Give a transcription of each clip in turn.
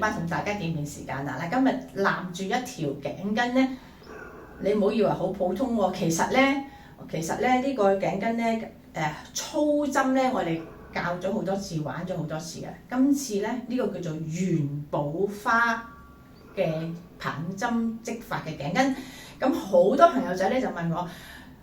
班同大家見面時間啦。嗱，今日攬住一條頸巾咧，你唔好以為好普通喎，其實咧呢個頸巾咧粗針咧，我哋教咗好多次，玩咗好多次嘅。今次咧呢個叫做元寶花嘅棒針織法嘅頸巾，咁好多朋友仔咧就問我，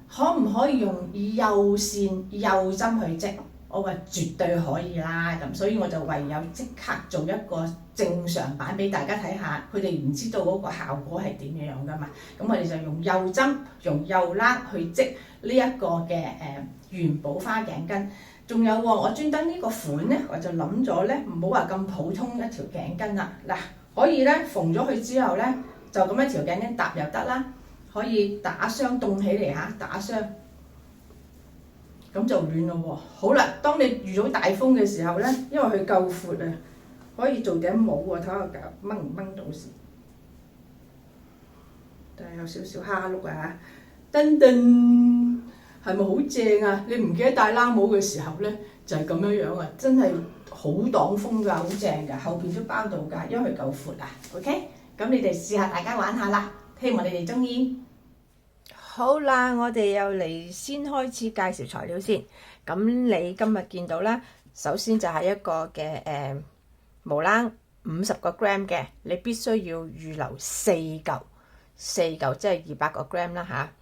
可唔可以用幼線幼針去織？我話絕對可以啦，咁所以我就唯有即刻做一個正常版俾大家睇下，佢哋唔知道嗰個效果係點樣噶嘛。咁我哋就用幼針、用幼粒去織呢一個嘅元寶花頸巾。仲有喎，我專登呢個款咧，我就諗咗咧，唔好話咁普通一條頸巾啦。嗱，可以咧縫咗佢之後咧，就咁一條頸巾搭又得啦，可以打霜凍起嚟嚇，打霜。咁就暖咯喎。好啦，當你遇到大風嘅時候咧，因為佢夠闊啊，可以做頂帽喎，睇下掹唔掹到先。但係有少少蝦碌啊嚇，噔噔，係咪好正啊？你唔記得戴冷帽嘅時候咧，就係咁樣樣啊，真係好擋風㗎，好正㗎，後邊都包到㗎，因為佢夠闊啊。OK， 咁你哋試下大家玩下啦，希望你哋中意。好啦，我哋又嚟先開始介紹材料先。咁你今日見到啦，首先就係一個嘅毛冷50個 gram 嘅，你必須要預留4嚿，即係200個 gram 啦嚇。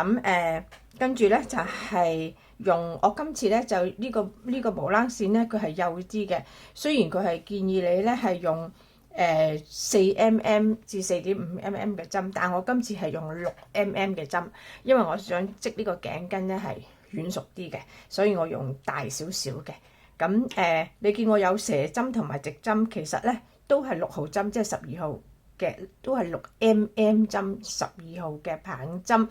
咁跟住咧就係用我今次咧就呢個毛冷線咧，佢係幼啲嘅，雖然佢係建議你咧係用4mm 至4.5mm 嘅針，但我今次係用6mm 嘅針，因為我想織呢個頸巾咧係軟熟啲嘅，所以我用大少少嘅。咁你見我有蛇針同埋直針，其實咧都係6號針，即係12號嘅，都係6mm 針，12號嘅棒針。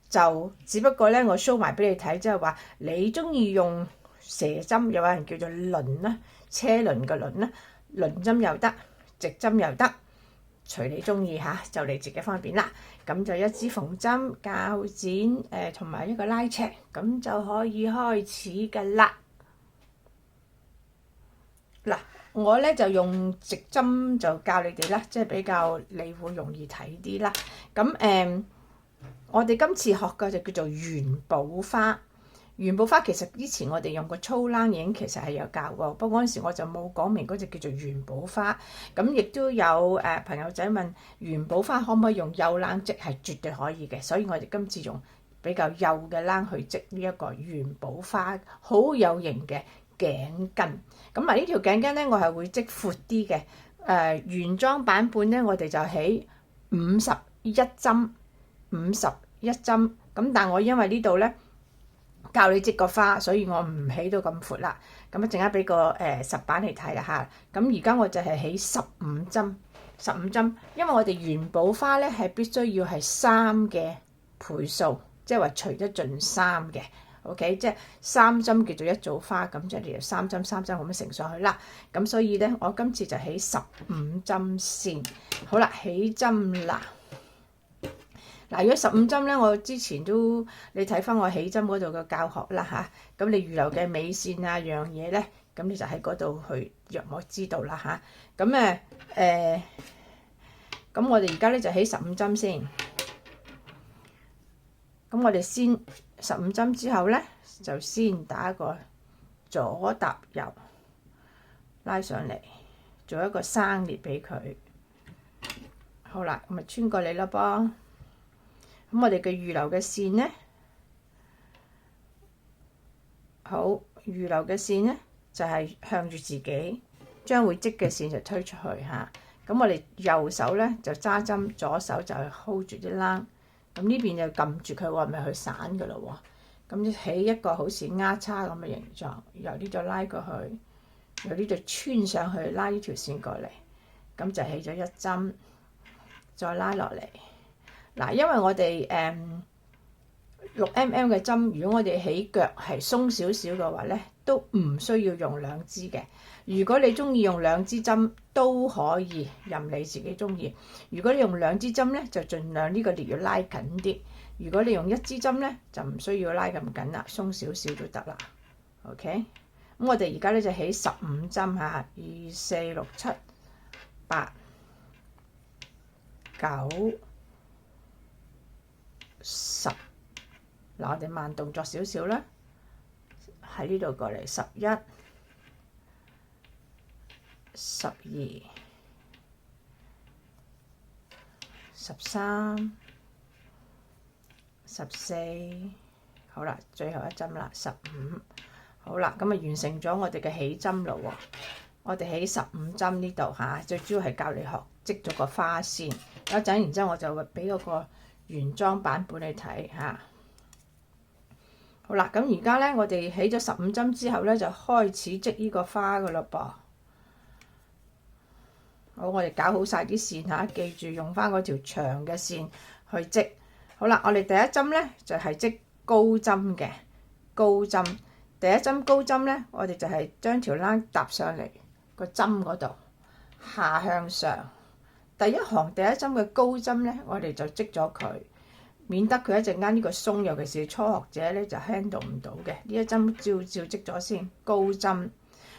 就只不過咧，我 show 埋俾你睇，即係話你中意用蛇針，有人叫做輪啦，車輪嘅輪啦，輪針又得。直針又得，隨你中意嚇，就你自己方便啦。咁就一支縫針、鉸剪同埋一個拉尺，咁就可以開始㗎啦。嗱，我咧就用直針就教你哋啦，即係比較你會容易睇啲啦。咁我哋今次學嘅就叫做元寶花。元寶花其實之前我哋用過粗冷影，其實係有教過，不過嗰陣時我就冇講明嗰隻叫做元寶花。咁亦都有朋友仔問元寶花可唔可以用幼冷織，係絕對可以嘅，所以我哋今次用比較幼嘅冷去織呢一個元寶花，好有型嘅頸巾。咁呢條頸巾咧，我係會織闊啲嘅。原裝版本咧，我哋就起51針，咁但我因為呢度咧，教你織個花，所以我唔起到咁闊啦。咁一陣間俾個實版嚟睇啦嚇。咁而家我就係起15針，因為我哋元寶花咧係必須要係3嘅倍數，即係話除得盡3嘅。OK， 即係3針叫做一組花，咁即係就3針咁樣乘上去啦。咁所以咧，我今次就起15針先。好啦，起針啦。嗱，如果15針咧，我之前都你睇翻我起針嗰度嘅教學啦嚇，咁你預留嘅尾線啊樣嘢咧，咁你就喺嗰度去若我知道啦嚇。咁咁我哋而家咧就起15針先。咁我哋先15針之後咧，就先打一個左搭右拉上嚟，做一個生裂俾佢。好啦，咁咪穿過嚟啦噃。咁我哋嘅預留嘅線咧，好預留嘅線咧就係向住自己，將會織嘅線就推出去嚇。咁我哋右手咧就揸針，左手就係 hold 住啲冷。咁呢邊就撳住佢喎，咪去散噶咯喎。咁起一個好似丫叉咁嘅形狀，由呢度拉過去，由呢度穿上去，拉呢條線過嚟，咁就起咗一針，再拉落嚟。嗱，因為我哋6mm 嘅針，如果我哋起腳係鬆少少嘅話咧，都唔需要用2支嘅。如果你中意用2支針都可以，任你自己中意。如果你用2支針咧，就盡量呢個裂要拉緊啲。如果你用1支針咧，就唔需要拉咁緊啦，鬆少少都得啦。OK，咁我哋而家咧就起15針嚇，2、4、6、7、8、9、10。嗱，我哋慢動作少少啦，喺呢度過嚟11、12、13、14。好啦，最後一針啦，15。好啦，咁啊完成咗我哋嘅起針咯喎。我哋起15針呢度嚇，最主要係教你學織咗個花先。有陣然之後我就會俾嗰個原裝版本你睇嚇。好啦，咁而家咧我哋起咗15針之後咧，就開始織呢個花噶咯噃。好，我哋搞好晒啲線嚇，記住用翻嗰條長嘅線去織。好啦，我哋第一針咧就係織高針嘅高針。第一針高針咧，我哋就係將條冷搭上嚟個針嗰度，下向上。第一行第一針嘅高針咧，我哋就織咗佢，免得佢一陣間呢個鬆，尤其是初學者咧就 handle 唔到嘅。呢一針照織咗先，高針。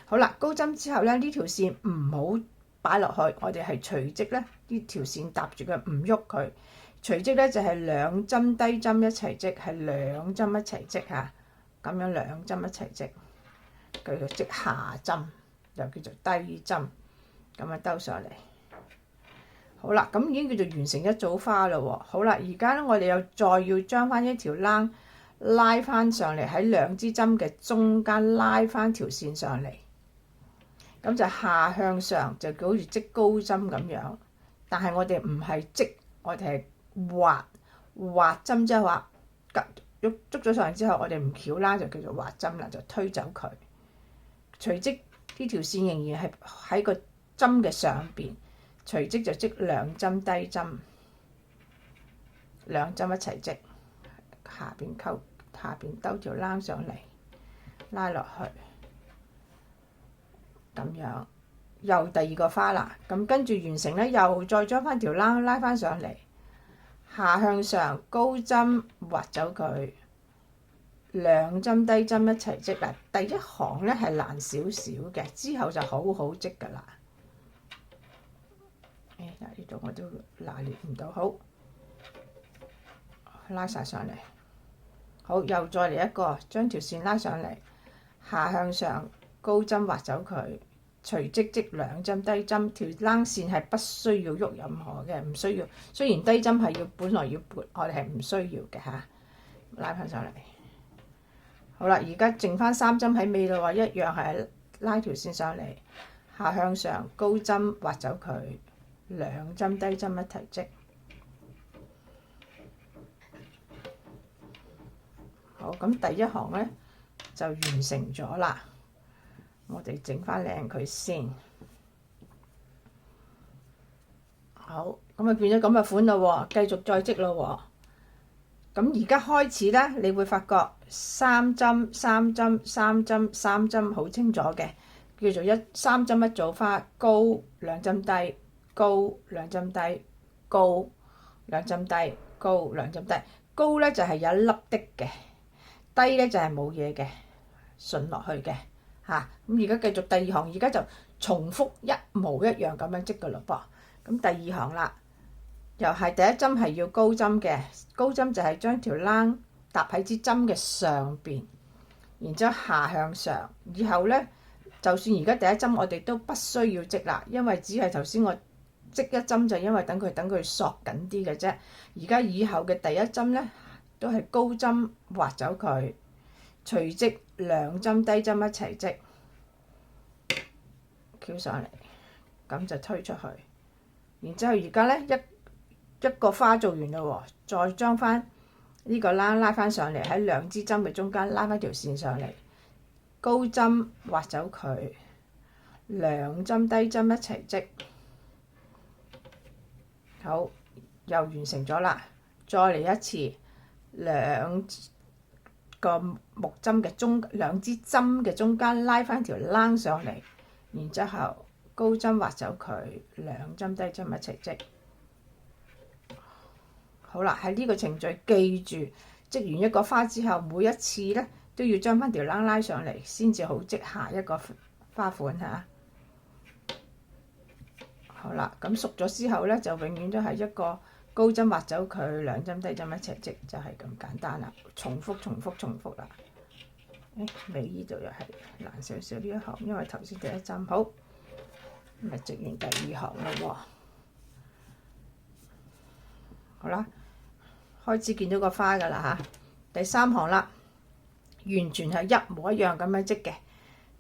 好啦，高針之後咧，呢條線唔好擺落去，我哋係隨織咧，呢條線搭住佢，唔喐佢。隨織咧就係兩針低針一齊織，係兩針一齊織嚇，咁樣兩針一齊織，叫做織下針，又叫做低針，咁樣兜上嚟。好啦，咁已經叫做完成一組花啦喎。好啦，而家咧我哋又再要將翻一條冷拉翻上嚟，喺兩支針嘅中間拉翻條線上嚟，咁就下向上，就好似織高針咁樣。但係我哋唔係織，我哋係滑針，即係話捉咗上嚟之後，我哋唔翹啦，就叫做滑針啦，就推走佢。隨織呢條線仍然係喺個針嘅上邊，隨織就織兩針低針，兩針一齊織，下邊扣，下邊兜條冷上嚟，拉落去，咁樣又第二個花啦。咁跟住完成咧，又再將翻條冷拉翻上嚟。下向上高針滑走佢，兩針低針一齊織啦。第一行咧係難少少嘅，之後就好好織噶啦。嗱，呢度我都拿捏唔到，好，拉晒上嚟。好，又再嚟一個，將條線拉上嚟，下向上高針滑走佢。隨織織兩針低針，條冷線係不需要喐任何嘅，唔需要。雖然低針係要本來要撥，我哋係唔需要嘅嚇。拉翻上嚟，好啦，而家剩翻3針喺尾啦喎，一樣係拉條線上嚟，下向上高針滑走佢，兩針低針一齊織。好，咁第一行咧就完成咗啦。我哋整翻靚佢先，好，咁啊變咗咁嘅款咯喎，繼續再織咯喎。咁而家開始咧，你會發覺3針、3針、3針、3針好清楚嘅，叫做3針一組花，高兩針低，高兩針低，高兩針低，高兩針低。高咧就係有一粒的嘅，低咧就係冇嘢嘅，順落去嘅。嚇，咁而家繼續第二行，而家就重複一模一樣咁樣織嘅咯噃。咁第二行啦，又係第一針係要高針嘅，高針就係將條冷搭喺支針嘅上邊，然之後下向上。以後咧，就算而家第一針我哋都不需要織啦，因為只係頭先我織一針就因為等佢索緊啲嘅啫。而家以後嘅第一針咧，都係高針滑走佢，隨織兩針低針一齊織，翹上嚟，咁就推出去。然之後而家咧一個花做完啦喎，再將翻呢個拉翻上嚟，喺兩支針嘅中間拉翻條線上嚟，高針滑走佢，兩針低針一齊織。好，又完成咗啦。再嚟一次，兩個木針嘅兩支針嘅中間拉翻條冷上嚟，然之後高針滑走佢，兩針低針一齊織。好啦，喺呢個程序記住，織完一個花之後，每一次咧都要將翻條冷拉上嚟，先至好織下一個花款嚇。好啦，咁熟咗之後咧，就永遠都係一個高針挖走佢，兩針低針一齊織，就係咁簡單啦。重複啦。尾呢度又係難少少呢一行，因為頭先第一針好，咪織完第二行咯喎。好啦，開始見到個花噶啦嚇，第三行啦，完全係一模一樣咁樣織嘅。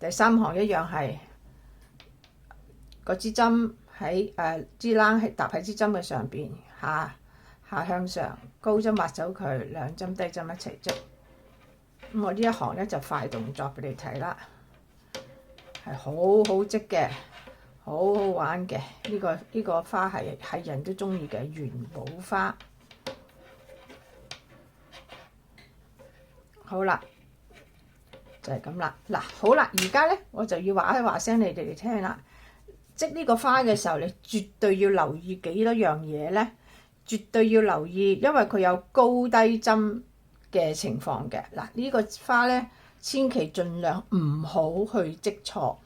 第三行一樣係嗰支針喺支冷係搭喺支針嘅上邊，下向上，高針挖走佢，兩針低針一齊織。咁我呢一行咧就快動作俾你睇啦，係好好織嘅，好好玩嘅。呢個花係人都中意嘅元寶花。好啦，就係咁啦。嗱，好啦，而家咧我就要話聲你哋聽啦。織呢個花嘅時候，你絕對要留意幾多樣嘢咧？絕對要留意，因為佢有高低針嘅情況嘅。嗱，呢個花咧，千祈盡量唔好去織錯。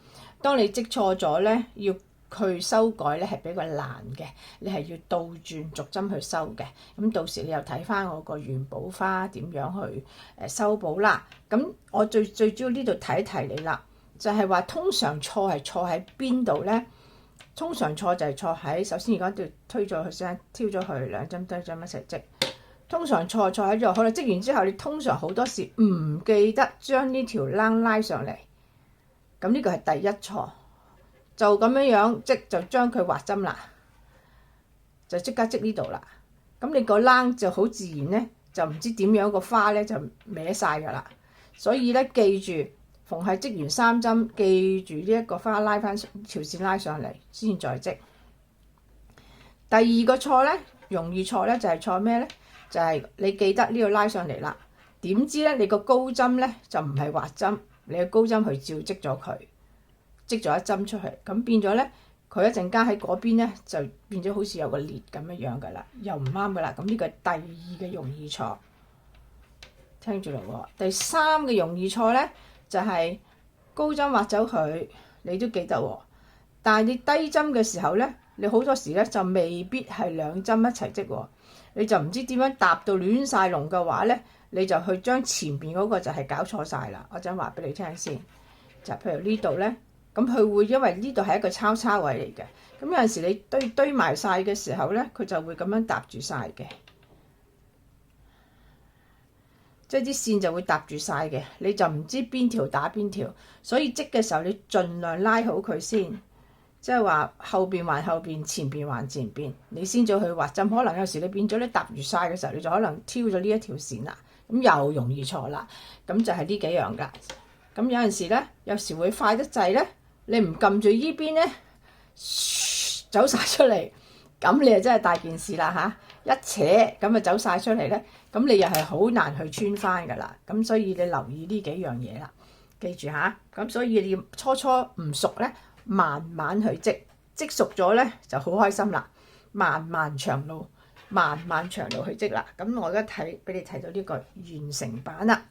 當你織錯咗咧，要去修改咧係比較難嘅，你係要倒轉逐針去修嘅。咁到時你又睇翻我個元寶花點樣去修補啦。咁我最主要呢度提一提你啦，就係話通常錯係錯喺邊度咧？通常錯就係錯喺首先而家要推咗佢先，挑咗佢兩針低針一齊織。通常錯喺度，好啦，織完之後你通常好多時唔記得將呢條冷拉上嚟，咁呢個係第一錯。就咁樣織就將佢畫針啦，就即刻織呢度啦。咁你個冷就好自然咧，就唔知點樣個花咧就歪晒噶啦。所以咧記住，逢係織完三針，記住呢一個花拉翻條線拉上嚟先再織。第二個錯咧，容易錯咧就係錯咩咧？就係你記得呢個拉上嚟啦，點知咧你個高針咧就唔係畫針，你個高針去照織咗佢。織咗一針出去，咁變咗咧，佢一陣間喺嗰邊咧就變咗好似有個裂咁樣樣噶啦，又唔啱噶啦。咁呢個係第二嘅容易錯，聽住嚟喎。第三嘅容易錯咧就係高針挖走佢，你都記得喎。但係你低針嘅時候咧，你好多時咧就未必係兩針一齊織喎，你就唔知點樣搭到亂晒龍嘅話咧，你就去將前邊嗰個就係搞錯晒啦。我陣話俾你聽先，就譬如呢度咧。咁佢會因為呢度係一個交叉位嚟嘅，咁有陣時你堆埋晒嘅時候咧，佢就會咁樣搭住晒嘅，即係啲線就會搭住晒嘅，你就唔知邊條打邊條，所以織嘅時候你盡量拉好佢先，即係話後邊還後邊，前邊還前邊，你先再去畫針。可能有時你變咗咧搭住晒嘅時候，你就可能挑咗呢一條線啦，咁又容易錯啦。咁就係呢幾樣噶。咁有陣時咧，有時會快得滯咧。你唔撳住依邊咧，走晒出嚟，咁你就真係大件事啦嚇！一扯咁啊走晒出嚟咧，咁你又係好難去穿翻噶啦。咁所以你留意呢幾樣嘢啦，記住嚇。咁所以你初唔熟咧，慢慢去織，織熟咗咧就好開心啦。漫漫長路去織啦。咁我而家俾你睇到呢個完成版啦。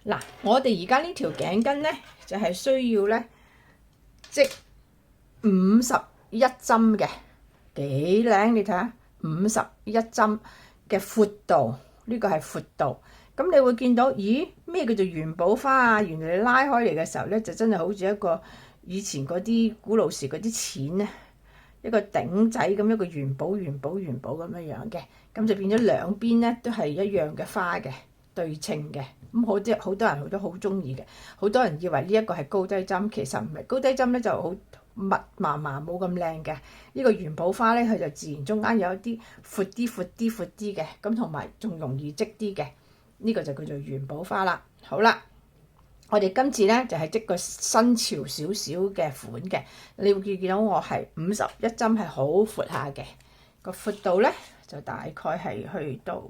嗱，我哋而家呢條頸巾咧就係需要咧。織51針嘅，幾靚你睇下，51針嘅闊度，呢個係闊度。咁你會見到，咦，咩叫做元寶花啊？原來你拉開嚟嘅時候咧，就真係好似一個以前嗰啲古老時嗰啲錢咧，一個頂仔咁，一個元寶咁樣樣嘅。咁就變咗兩邊咧都係一樣嘅花嘅，對稱嘅。咁好多人都好中意嘅，好多人以為呢一個係高低針，其實唔係。高低針咧就好密麻麻，冇咁靚嘅。呢個元寶花咧，佢就自然中間有一啲闊啲嘅，咁同埋仲容易織啲嘅。呢個就叫做元寶花啦。好啦，我哋今次咧就係織個新潮少少嘅款嘅。你會見到我係51針係好闊下嘅，個闊度咧就大概係去到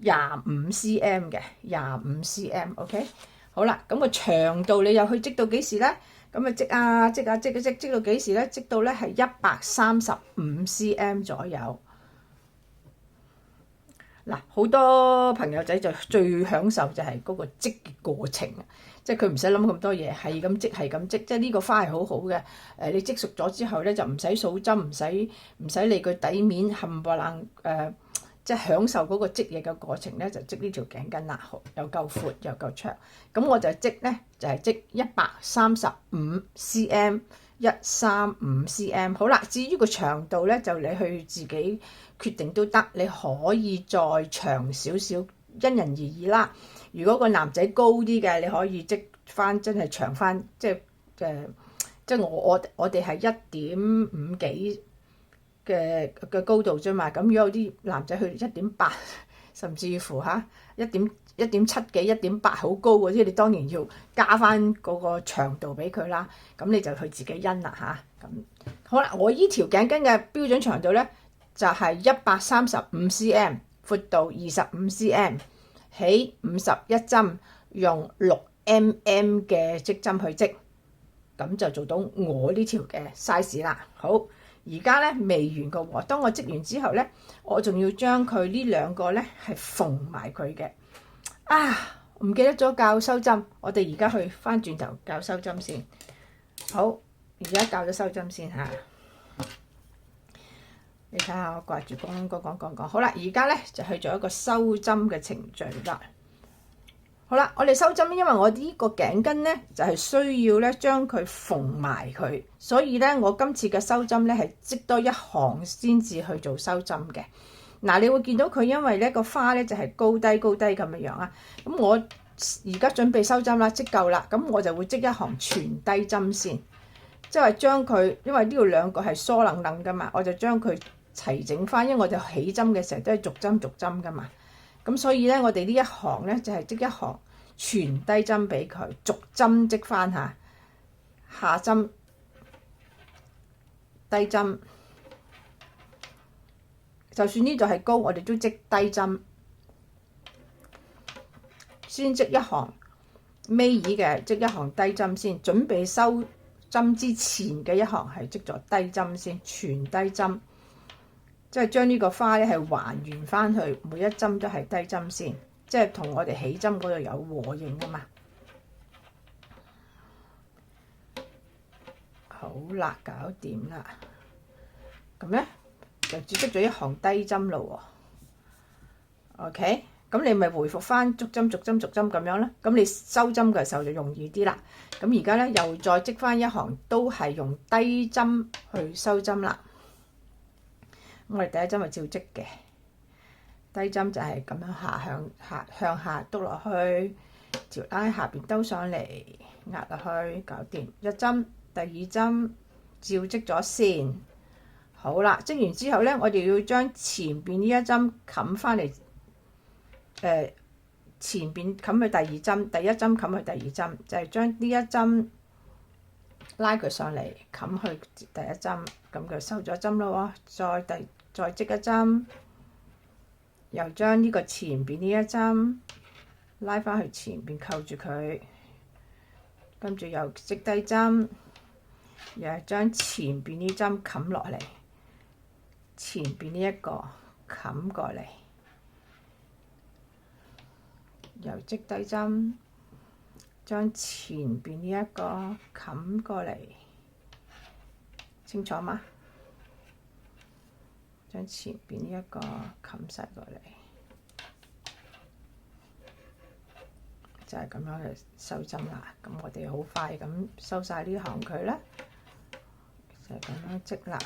25 cm 嘅，25 cm，OK，好啦，咁個長度你又去織到幾時咧？咁啊織到幾時咧？織到咧係135 cm 左右。嗱，好多朋友仔就最享受就係嗰個織嘅過程啊！即係佢唔使諗咁多嘢，係咁織係咁織，即係呢個花係好好嘅。你織熟咗之後咧，就唔使數針，唔使理佢底面冚唪唥即係享受嗰個織嘢嘅過程咧，就織呢條頸巾啦，又夠闊又夠長。咁我就織咧，就係織135cm。135cm 好啦，至於個長度咧，就你去自己決定都得，你可以再長少少，因人而異啦。如果個男仔高啲嘅，你可以織翻真係長翻，即係我哋係1.5幾嘅高度啫嘛。咁如果有啲男仔去1.8，甚至乎1.7幾、1.8好高嗰啲，你當然要加翻嗰個長度俾佢啦。咁你就去自己因啦咁好啦，我依條頸巾嘅標準長度咧就係135cm， 闊度25cm， 起51針，用6mm嘅織針去織，咁就做到我呢條嘅 size 啦。好。而家咧未完個喎，當我織完之後咧，我仲要將佢呢兩個咧係縫埋佢嘅。唔記得咗教收針，我哋而家去翻轉頭教收針先。好，而家教咗收針先嚇。你睇下我掛住講。好啦，而家咧就去做一個收針嘅程序啦。好啦，我哋收針，因為我呢個頸巾咧就係需要咧將佢縫埋佢，所以咧我今次嘅收針咧係織多一行先至去做收針嘅。嗱，你會見到佢因為咧個花咧就係高低咁樣啊。咁我而家準備收針啦，織夠啦，咁我就會織一行全低針先，即係將佢，因為呢度兩個係疏冷冷噶嘛，我就將佢齊整翻，因為我哋起針嘅時候都係逐針噶嘛。咁所以咧，我哋呢一行咧就係織一行全低針俾佢，逐針織翻下針低針。就算呢度係高，我哋都織低針，先織一行尾耳嘅，織一行低針先。準備收針之前嘅一行係織咗低針先，全低針。即係將呢個花咧係還原翻去，每一針都係低針先，即係同我哋起針嗰度有和應噶嘛。好啦，搞掂啦。咁咧就只織咗一行低針咯喎。OK，咁你咪回復翻逐針咁樣啦。咁你收針嘅時候就容易啲啦。咁而家咧又再織翻一行，都係用低針去收針啦。我哋第一針係照織嘅，低針就係咁樣向下篤落去，條拉下邊兜上嚟，壓落去，搞掂一針。第二針照織咗線，好啦，織完之後咧，我哋要將前邊呢一針冚翻嚟，前邊冚去第二針，第一針冚去第二針，就係將呢一針拉佢上嚟，冚去第一針，咁就收咗針咯喎。再織一針，又將呢個前邊呢一針拉翻去前邊扣住佢，跟住又織低針，又係將前邊呢針冚落嚟，前邊呢一個冚過嚟，又織低針，將前邊呢一個冚過嚟，清楚嗎？將前邊呢一個冚晒過嚟，就係咁樣嚟收針啦。咁我哋好快咁收晒呢行佢啦，就係咁樣織啦。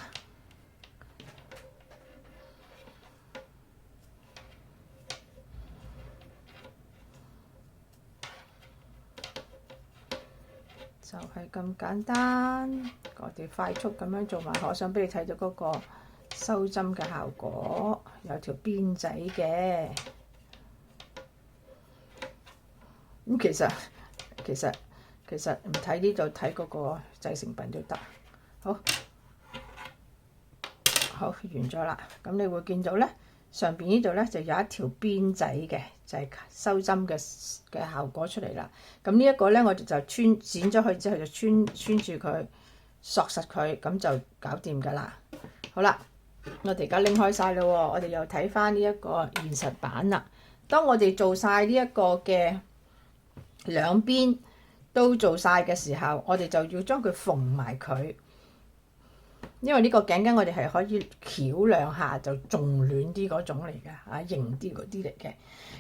就係咁簡單，我哋快速咁樣做埋。我想俾你睇到嗰個收針嘅效果，有條邊仔嘅。咁其實唔睇呢度，睇嗰個製成品都得。好完咗啦。咁你會見到咧，上邊呢度咧就有一條邊仔嘅，就係收針嘅效果出嚟啦。咁呢一個咧，我哋就剪咗佢之後就穿住佢，索實佢，咁就搞掂噶啦。好啦。我哋而家拎開晒啦喎，我哋又睇翻呢一個現實版啦。當我哋做晒呢一個嘅兩邊都做晒嘅時候，我哋就要將佢縫埋佢，因為呢個頸巾我哋係可以翹兩下就仲暖啲嗰種嚟嘅，型啲嗰啲嚟嘅。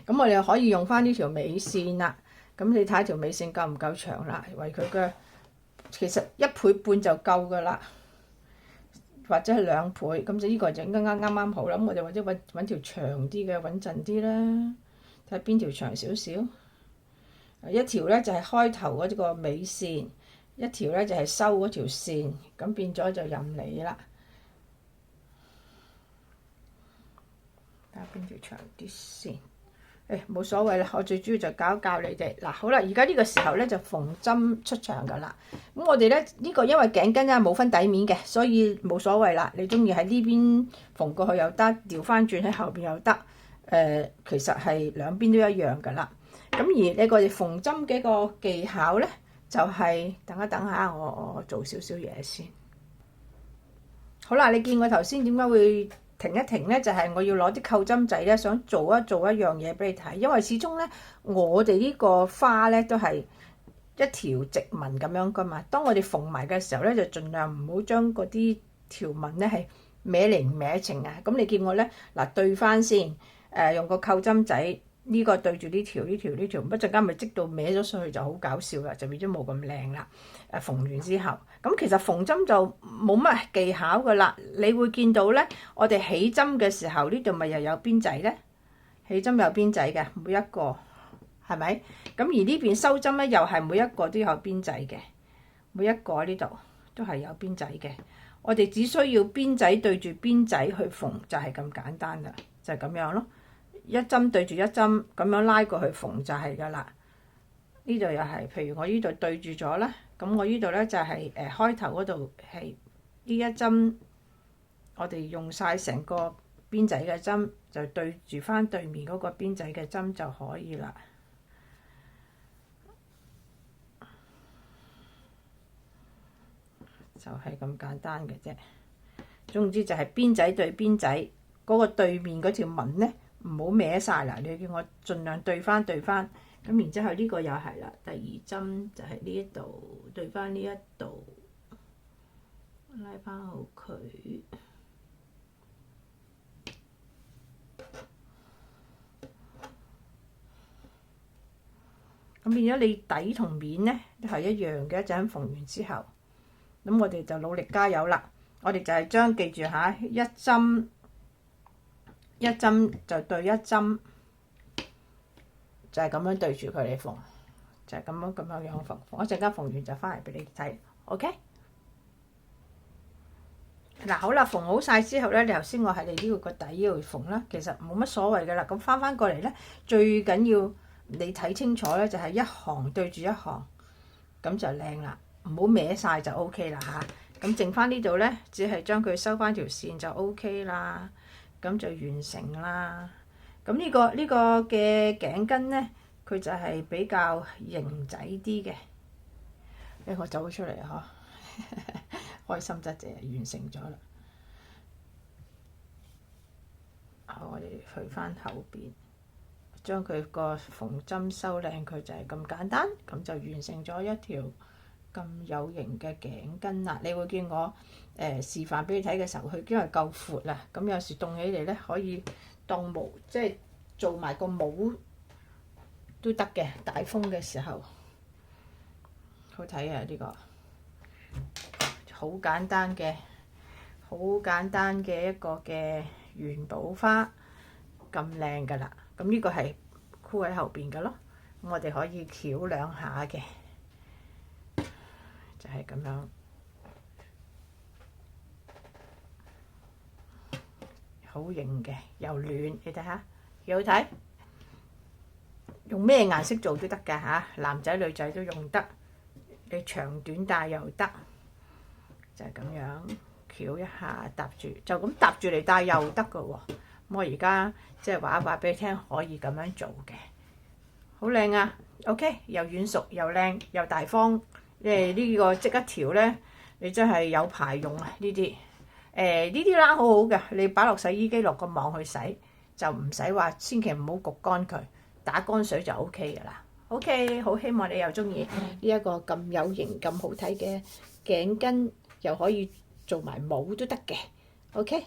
咁我哋可以用翻呢條尾線啦。咁你睇條尾線夠唔夠長啦？為佢嘅其實1倍半就夠噶啦，或者係2倍。咁就呢個就啱好啦。咁我哋或者揾條長啲嘅穩陣啲啦，睇下邊條長少少。一條咧就係開頭嗰個尾線，一條咧就係收嗰條線，咁變咗就任你啦。睇下邊條長啲先。冇所謂啦，我最主要就教你哋。嗱，好啦，而家呢個時候咧就縫針出場噶啦。咁我哋咧呢個因為頸巾咧冇分底面嘅，所以冇所謂啦。你中意喺呢邊縫過去又得，調翻轉喺後邊又得。其實係兩邊都一樣噶啦。咁而你個縫針嘅個技巧咧，就係等一下，我做少少嘢先。好啦，你見我頭先點解會停一停咧？就係我要攞啲扣針仔咧，想做一樣嘢俾你睇。因為始終咧，我哋呢個花咧都係一條直紋咁樣噶嘛。當我哋縫埋嘅時候咧，就盡量唔好將嗰啲條紋咧係歪嚟歪情啊。咁你見我咧嗱，對翻先，用個扣針仔。呢個對住呢條，一陣間咪織到歪咗上去就好搞笑啦，就變咗冇咁靚啦。縫完之後，咁其實縫針就冇乜技巧噶啦。你會見到咧，我哋起針嘅時候呢度咪又有邊仔咧？起針有邊仔嘅，每一個係咪？咁而呢邊收針咧，又係每一個都有邊仔嘅，每一個呢度都係有邊仔嘅。我哋只需要邊仔對住邊仔去縫，就係咁簡單啦，就係咁樣咯。一針對住一針咁樣拉過去縫就係噶啦。呢度又係，譬如我呢度對住咗啦，咁我呢度咧就係開頭嗰度係呢一針，我哋用晒成個邊仔嘅針，就對住翻對面嗰個邊仔嘅針就可以啦。就係咁簡單嘅啫。總之就係邊仔對邊仔嗰個對面嗰條紋咧，唔好歪晒啦，你叫我盡量對翻，咁然之後呢個又係啦，第2針就係呢一度對翻呢一度，拉翻好佢。咁變咗你底同面咧都係一樣嘅，一陣縫完之後，咁我哋就努力加油啦。我哋就係將記住下一針就對一針，就係咁樣對住佢嚟縫，就係咁樣縫。我陣間縫完就翻嚟俾你睇 ，OK？ 嗱，好啦，縫好晒之後咧，你頭先我喺你呢個底呢度縫啦，其實冇乜所謂噶啦。咁翻過嚟咧，最緊要你睇清楚咧，就係一行對住一行，咁就靚啦，唔好歪晒就 OK 啦嚇。咁剩翻呢度咧，只係將佢收翻條線就 OK 啦。咁就完成啦。咁呢個嘅頸巾咧，佢就係比較型仔啲嘅。我走咗出嚟啊！開心得滯，完成咗啦。好，我哋去翻後邊，將佢個縫針收靚，佢就係咁簡單，咁就完成咗一條咁有型嘅頸巾啦。你會見我示範俾你睇嘅時候，佢因為夠闊啦，咁有時凍起嚟咧，可以當帽，即係做埋個帽都得嘅。大風嘅時候好睇啊！呢個好簡單嘅一個嘅元寶花，咁靚噶啦。咁呢個係箍喺後邊嘅咯，咁我哋可以翹兩下嘅，就係咁樣。好型嘅，又暖，你睇下幾好睇。用咩顏色做都得㗎嚇，男仔女仔都用得。你長短帶又得，就係咁樣翹一下搭住，就咁搭住嚟戴又得㗎喎。咁我而家即係話一話俾你聽，可以咁樣做嘅，好靚啊。OK， 又軟熟又靚又大方。呢個織一條咧，你真係有排用啊！呢啲冷好好嘅，你擺落洗衣機落個網去洗，就唔使話千祈唔好焗乾佢，打乾水就 OK 㗎啦。OK， 好希望你又中意呢一個咁有型、咁好睇嘅頸巾，又可以做埋帽都得嘅。OK。